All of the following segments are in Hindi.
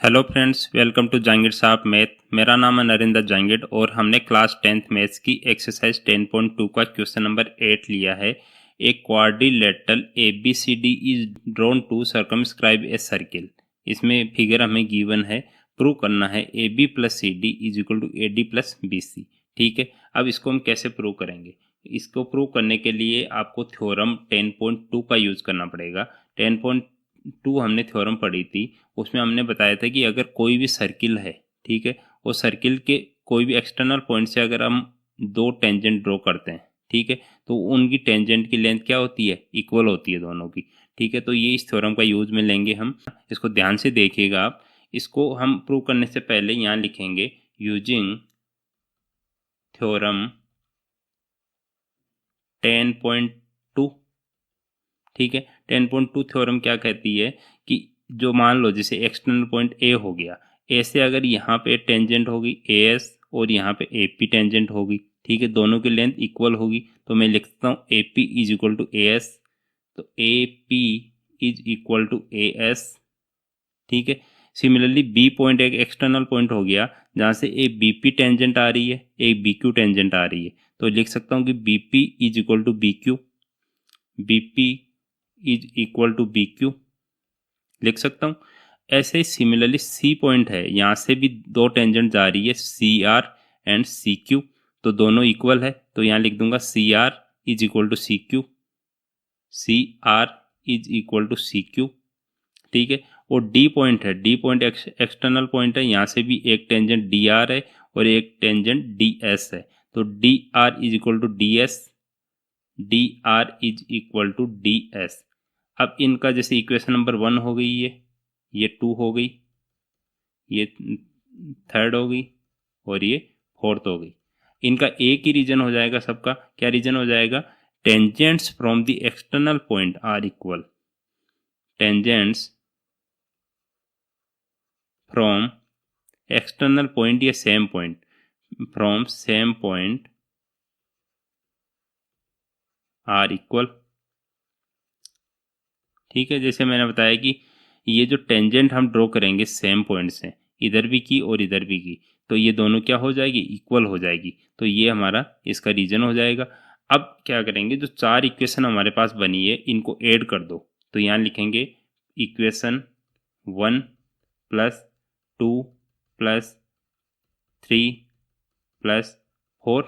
Hello friends, welcome to Jahangir साहब मैथ। मेरा नाम है नरेंद्र जहांगीर और हमने क्लास 10th मैथ्स की एक्सरसाइज 10.2 का क्वेश्चन नंबर 8 लिया है। एक quadrilateral ABCD is drawn to circumscribe a circle. इसमें फिगर हमें गिवन है, प्रूव करना है AB plus CD is equal to AD plus BC। ठीक है, अब इसको हम कैसे प्रूव करेंगे? इसको प्रूव करने के लिए आपको थ्योरम 10.2 का यूज करना पड़ेगा। 10.2 हमने थ्योरम पढ़ी थी, उसमें हमने बताया था कि अगर कोई भी सर्किल है, ठीक है, वो सर्किल के कोई भी एक्सटर्नल पॉइंट से अगर हम दो टेंजेंट ड्रॉ करते हैं, ठीक है, तो उनकी टेंजेंट की लेंथ क्या होती है? इक्वल होती है दोनों की। ठीक है, तो ये इस थ्योरम का यूज में लेंगे हम। इसको ध्यान से देखिएगा आप। इसको हम प्रूव करने से पहले यहाँ लिखेंगे यूजिंग थ्योरम 10.2। ठीक है, 10.2 थ्योरम क्या कहती है कि जो मान लो जैसे एक्सटर्नल पॉइंट ए हो गया, ए से अगर यहाँ पे टेंजेंट होगी AS और यहाँ पे AP टेंजेंट होगी, ठीक है, दोनों की लेंथ इक्वल होगी, तो मैं लिख सकता हूँ AP is equal to AS। तो AP is equal to AS। ठीक है, सिमिलरली B पॉइंट एक एक्सटर्नल पॉइंट हो गया जहाँ से एक BP टेंजेंट आ रही है, एक BQ टेंजेंट आ रही है, तो लिख सकता हूँ कि BP is equal to BQ। BP is equal to BQ लिख सकता हूँ। ऐसे ही सिमिलरली C पॉइंट है, यहाँ से भी दो टेंजेंट जा रही है CR एंड CQ, तो दोनों इक्वल है, तो यहाँ लिख दूंगा CR is equal to CQ। CR is equal to CQ। ठीक है, और D पॉइंट है, D पॉइंट एक्सटर्नल पॉइंट है, यहाँ से भी एक टेंजेंट DR है और एक टेंजेंट DS है, तो DR is equal to DS। DR is equal to DS। अब इनका जैसे इक्वेशन नंबर 1 हो गई, ये 2 हो गई, ये 3rd हो गई और ये 4th हो गई। इनका एक ही रीजन हो जाएगा सबका। क्या रीजन हो जाएगा? Tangents from the external point are equal. Tangents from external point या same point, from same point are equal. ठीक है, जैसे मैंने बताया कि ये जो टेंजेंट हम ड्रॉ करेंगे सेम पॉइंट से, इधर भी की और इधर भी की, तो ये दोनों क्या हो जाएगी? इक्वल हो जाएगी, तो ये हमारा इसका रीजन हो जाएगा। अब क्या करेंगे, जो चार इक्वेशन हमारे पास बनी है इनको ऐड कर दो, तो यहाँ लिखेंगे इक्वेशन 1 प्लस 2 प्लस 3 प्लस 4।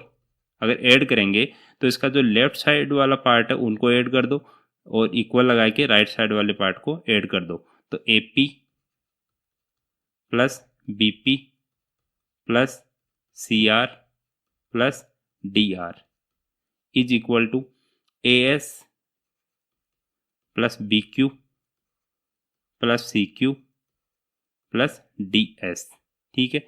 अगर ऐड करेंगे तो इसका जो लेफ्ट साइड वाला पार्ट है उनको ऐड कर दो और इक्वल लगा के राइट साइड वाले पार्ट को ऐड कर दो, तो AP plus BP plus CR plus DR is equal to AS plus BQ plus CQ plus DS। ठीक है,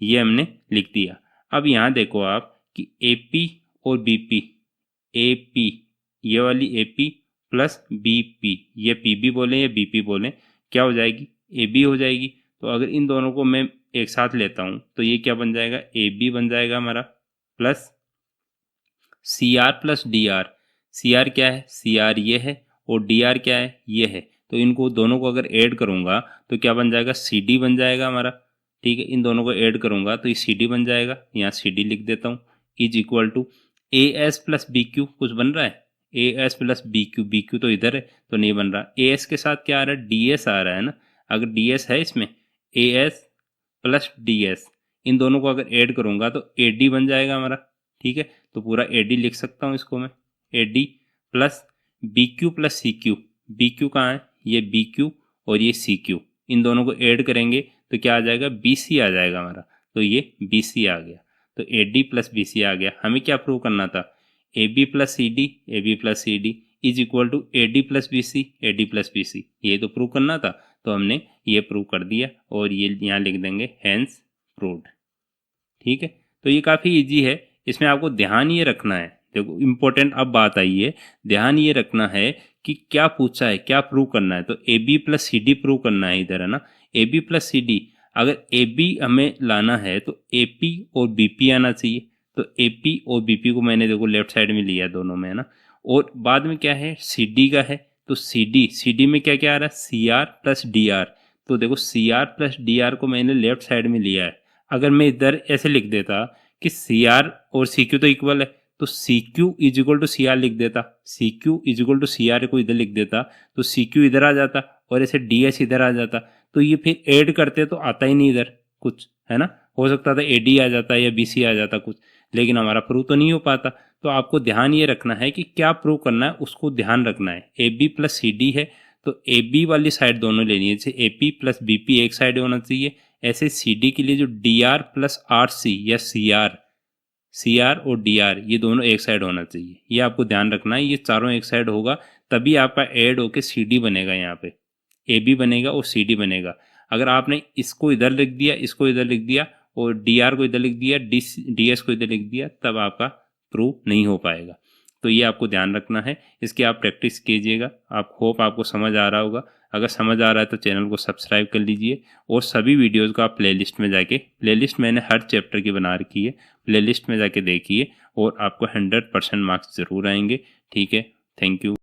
ये हमने लिख दिया। अब यहाँ देखो आप कि AP और BP, AP ये वाली AP प्लस BP, ये PB बोले या BP बोले, क्या हो जाएगी? AB हो जाएगी। तो अगर इन दोनों को मैं एक साथ लेता हूँ तो ये क्या बन जाएगा? AB बन जाएगा हमारा, plus CR plus DR। CR क्या है? CR ये है और DR क्या है? ये है, तो इनको दोनों को अगर ऐड करूँगा तो क्या बन जाएगा? CD बन जाएगा हमारा। ठीक है, इन दोनों को ऐड करूँगा तो ये CD बन जाएगा, यहाँ CD लिख देता हूँ, is equal to AS plus BQ। कुछ बन रहा है? AS प्लस BQ, BQ तो इधर है तो नहीं बन रहा। AS के साथ क्या आ रहा है? DS आ रहा है ना। अगर DS है इसमें, AS प्लस DS, इन दोनों को अगर ऐड करूँगा तो AD बन जाएगा हमारा। ठीक है, तो पूरा AD लिख सकता हूँ इसको मैं, AD plus BQ plus CQ। BQ कहाँ है? ये BQ और ये CQ, इन दोनों को ऐड करेंगे तो क्या आ जाएगा? BC आ जाएगा हमारा, तो ये BC आ गया, तो AD प्लस BC आ गया। हमें क्या प्रूव करना था? AB plus CD, AB plus CD is equal to AD plus BC, AD plus BC, ये तो प्रूव करना था, तो हमने ये प्रूव कर दिया और ये यहाँ लिख देंगे हैंस प्रूव्ड। ठीक है, तो ये काफ़ी इजी है। इसमें आपको ध्यान ये रखना है, देखो इम्पोर्टेंट अब बात आई है, ध्यान ये रखना है कि क्या पूछा है, क्या प्रूव करना है। तो AB प्लस CD प्रूव करना है इधर, है ना। AB प्लस CD, अगर AB हमें लाना है तो AP और BP आना चाहिए, तो AP और BP को मैंने देखो लेफ्ट साइड में लिया दोनों में, है ना। और बाद में क्या है? CD का है, तो CD में क्या क्या आ रहा है? CR प्लस DR, तो देखो C R plus D R को मैंने लेफ्ट साइड में लिया है। अगर मैं इधर ऐसे लिख देता कि सी आर और सी क्यू तो इक्वल है, तो C Q is equal to C R लिख देता, C Q is equal to C R को इधर लिख देता, तो सी क्यू इधर आ जाता और ऐसे डी एस इधर आ जाता। तो ये फिर ऐड करते तो आता ही नहीं इधर कुछ, है ना। हो सकता था ए डी आ जाता या बी सी आ जाता कुछ, लेकिन हमारा प्रूव तो नहीं हो पाता। तो आपको ध्यान ये रखना है कि क्या प्रूव करना है, उसको ध्यान रखना है। A B plus C D है तो ए बी वाली साइड दोनों लेनी है, जैसे A P plus B P एक साइड होना चाहिए। ऐसे सी डी के लिए जो D R plus R C या सी आर और डी आर ये दोनों एक साइड होना चाहिए। ये आपको ध्यान रखना है, ये चारों एक साइड होगा तभी आपका ऐड होके सी डी बनेगा। यहाँ पे ए बी बनेगा और सी डी बनेगा। अगर आपने इसको इधर लिख दिया, इसको इधर लिख दिया और डी आर को इधर लिख दिया, डी एस को इधर लिख दिया, तब आपका प्रूव नहीं हो पाएगा। तो ये आपको ध्यान रखना है, इसकी आप प्रैक्टिस कीजिएगा। आप होप आपको समझ आ रहा होगा। अगर समझ आ रहा है तो चैनल को सब्सक्राइब कर लीजिए और सभी वीडियोस को आप प्लेलिस्ट में जाके, प्लेलिस्ट मैंने हर चैप्टर की बना रखी है, प्लेलिस्ट में जाके देखिए और आपको 100% मार्क्स ज़रूर आएंगे। ठीक है, थैंक यू।